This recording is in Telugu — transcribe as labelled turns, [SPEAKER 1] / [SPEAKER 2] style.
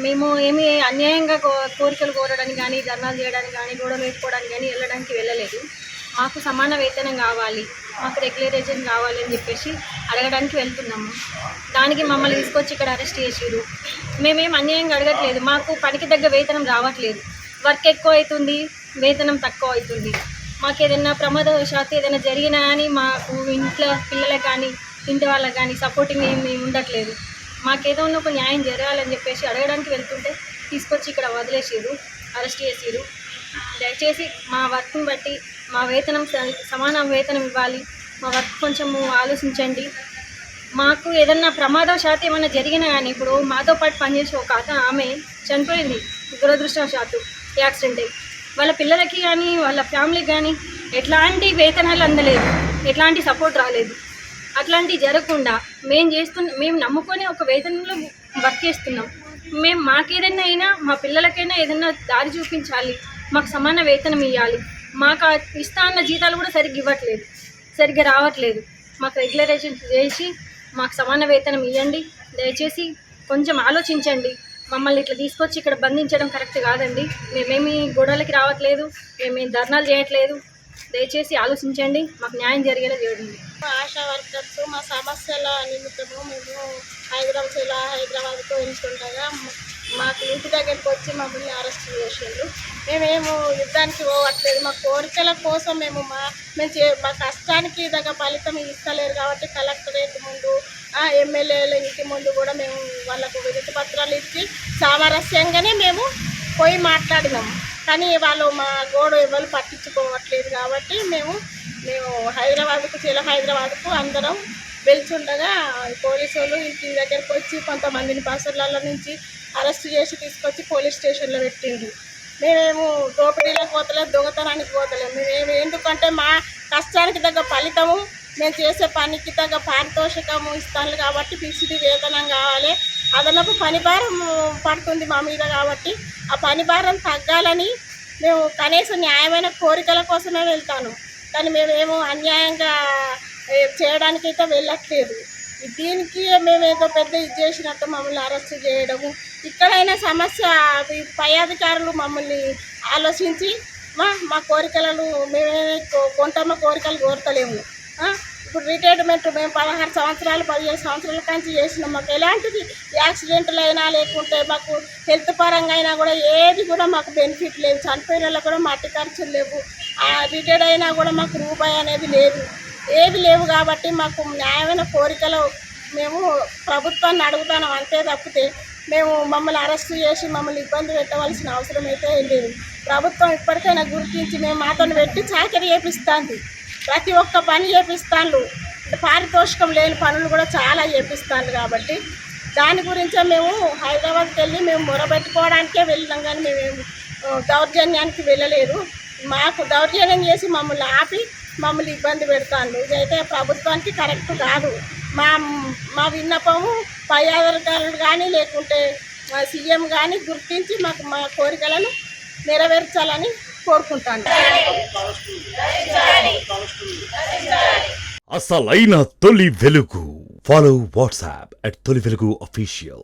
[SPEAKER 1] మేము ఏమి అన్యాయంగా కోరికలు కోరడానికి కానీ, ధర్నాలు చేయడానికి కానీ, గొడవలు వేసుకోవడానికి కానీ వెళ్ళడానికి వెళ్ళలేదు. మాకు సమాన వేతనం కావాలి, మాకు రెగ్యులరైజేషన్ కావాలి అని చెప్పేసి అడగడానికి వెళ్తున్నాము. దానికి మమ్మల్ని తీసుకొచ్చి ఇక్కడ అరెస్ట్ చేసిరు. మేమేం అన్యాయంగా అడగట్లేదు, మాకు పనికి తగ్గ వేతనం రావట్లేదు. వర్క్ ఎక్కువ అవుతుంది, వేతనం తక్కువ అవుతుంది. మాకు ఏదైనా ప్రమాదవశాత్తు ఏదైనా జరిగినా కానీ మాకు ఇంట్లో పిల్లలకు కానీ ఇంటి వాళ్ళకి కానీ సపోర్టింగ్ ఏమి ఉండట్లేదు. మాకేదో ఒక న్యాయం జరగాలని చెప్పేసి అడగడానికి వెళ్తుంటే తీసుకొచ్చి ఇక్కడ వదిలేసిరు, అరెస్ట్ చేసిరు. దయచేసి మా వర్క్ని బట్టి మా వేతనం సమాన వేతనం ఇవ్వాలి, మా వర్క్ కొంచెము ఆలోచించండి. మాకు ఏదన్నా ప్రమాదవశాత్తు ఏమైనా జరిగినా కానీ, ఇప్పుడు మాతో పాటు పనిచేసే ఒక ఆమె చనిపోయింది దురదృష్టవశాత్తు యాక్సిడెంట్ అయ్యి. వాళ్ళ పిల్లలకి కానీ వాళ్ళ ఫ్యామిలీకి కానీ ఎట్లాంటి వేతనాలు అందలేదు, ఎట్లాంటి సపోర్ట్ రాలేదు. అట్లాంటివి జరగకుండా మేము నమ్ముకొని ఒక వేతనంలో వర్క్ చేస్తున్నాం. మాకేదైనా అయినా మా పిల్లలకైనా ఏదైనా దారి చూపించాలి, మాకు సమాన వేతనం ఇవ్వాలి. మాకు ఇస్తా అన్న జీతాలు కూడా సరిగ్గా రావట్లేదు. మాకు రెగ్యులరైజేషన్ చేసి మాకు సమాన వేతనం ఇవ్వండి. దయచేసి కొంచెం ఆలోచించండి. మమ్మల్ని ఇట్లా తీసుకొచ్చి ఇక్కడ బంధించడం కరెక్ట్ కాదండి. మేమేమి గొడవలకి రావట్లేదు, మేమేమి ధర్నాలు చేయట్లేదు. దయచేసి ఆలోచించండి, మాకు న్యాయం జరిగేలా చేయండి.
[SPEAKER 2] ఆశా వర్కర్స్ మా సమస్యల నిమిత్తము మేము హైదరాబాద్కు వెళ్తుండగా మాకు ఇంటి దగ్గరికి వచ్చి మమ్మల్ని అరెస్ట్ చేసిండ్రు. మేమేమో యుద్ధానికి పోవట్లేదు, మా కోరికల కోసం మా కష్టానికి తగ్గ ఫలితం ఇస్తలేరు కాబట్టి కలెక్టరేట్ ముందు ఎమ్మెల్యేల ఇంటి ముందు కూడా మేము వాళ్ళకు వినతి పత్రాలు ఇచ్చి సామరస్యంగానే మేము పోయి మాట్లాడినాము. కానీ వాళ్ళు మా గోడు ఎవరు పట్టించుకోవట్లేదు కాబట్టి మేము హైదరాబాద్కు అందరం వెళ్తుండగా పోలీసు వాళ్ళు ఇంటి దగ్గరికి వచ్చి కొంతమందిని బస్సుల నుంచి అరెస్ట్ చేసి తీసుకొచ్చి పోలీస్ స్టేషన్లో పెట్టిండ్రు. మేమేమో దోపిడీలకు పోతలేదు, దొంగతనానికి పోతలేము. మేము ఎందుకంటే మా కష్టానికి తగ్గ ఫలితము, మేము చేసే పనికి తగ్గ పారితోషికము ఇస్తాను కాబట్టి ఫిక్స్డ్ వేతనం కావాలి. అదనపు పనిభారం పడుతుంది మా మీద కాబట్టి ఆ పనిభారం తగ్గాలని మేము కనీసం న్యాయమైన కోరికల కోసమే వెళ్తాను. కానీ మేమేమో అన్యాయంగా చేయడానికైతే వెళ్ళట్లేదు. దీనికి మేమేదో పెద్ద ఇది చేసినట్టు మమ్మల్ని అరెస్ట్ చేయడము. ఇక్కడైనా సమస్య పై అధికారులు మమ్మల్ని ఆలోచించి మా కోరికలను మేమేమే కొంతమ్మ కోరికలు కోరతలేము. ఇప్పుడు రిటైర్మెంట్ మేము 16 సంవత్సరాలు 17 సంవత్సరాల నుంచి చేసినాం. మాకు ఎలాంటిది యాక్సిడెంట్లు అయినా లేకుంటే మాకు హెల్త్ పరంగా అయినా కూడా ఏది కూడా మాకు బెనిఫిట్ లేదు. చనిపోయిన వాళ్ళకు కూడా మట్టి ఖర్చులు లేవు. రిటైర్డ్ అయినా కూడా మాకు రూపాయి అనేది లేదు, ఏవి లేవు. కాబట్టి మాకు న్యాయమైన కోరికలు మేము ప్రభుత్వాన్ని అడుగుతున్నాం అంతే తప్పితే మేము మమ్మల్ని అరెస్ట్ చేసి మమ్మల్ని ఇబ్బంది పెట్టవలసిన అవసరం అయితే లేదు. ప్రభుత్వం ఇప్పటికైనా గుర్తించి మేము మాతో పెట్టి చాకరీ చేపిస్తుంది, ప్రతి ఒక్క పని చేపిస్తాను. పారితోషికం లేని పనులు కూడా చాలా చేపిస్తాను. కాబట్టి దాని గురించే మేము హైదరాబాద్కి వెళ్ళి మేము మొరబెట్టుకోవడానికే వెళ్ళినాం. కానీ మేము దౌర్జన్యానికి వెళ్ళలేదు. మాకు దౌర్జన్యం చేసి మమ్మల్ని ఆపి మమ్మల్ని ఇబ్బంది పెడతాను. ఇదైతే ప్రభుత్వానికి కరెక్ట్ కాదు. మా విన్నపము పై అధికారులు కానీ లేకుంటే మా సీఎం కానీ గుర్తించి మాకు మా కోరికలను నెరవేర్చాలని కోరుకుంటాను.
[SPEAKER 3] అసలైన తొలి వెలుగు. ఫాలో వాట్సాప్ @తొలి వెలుగు official.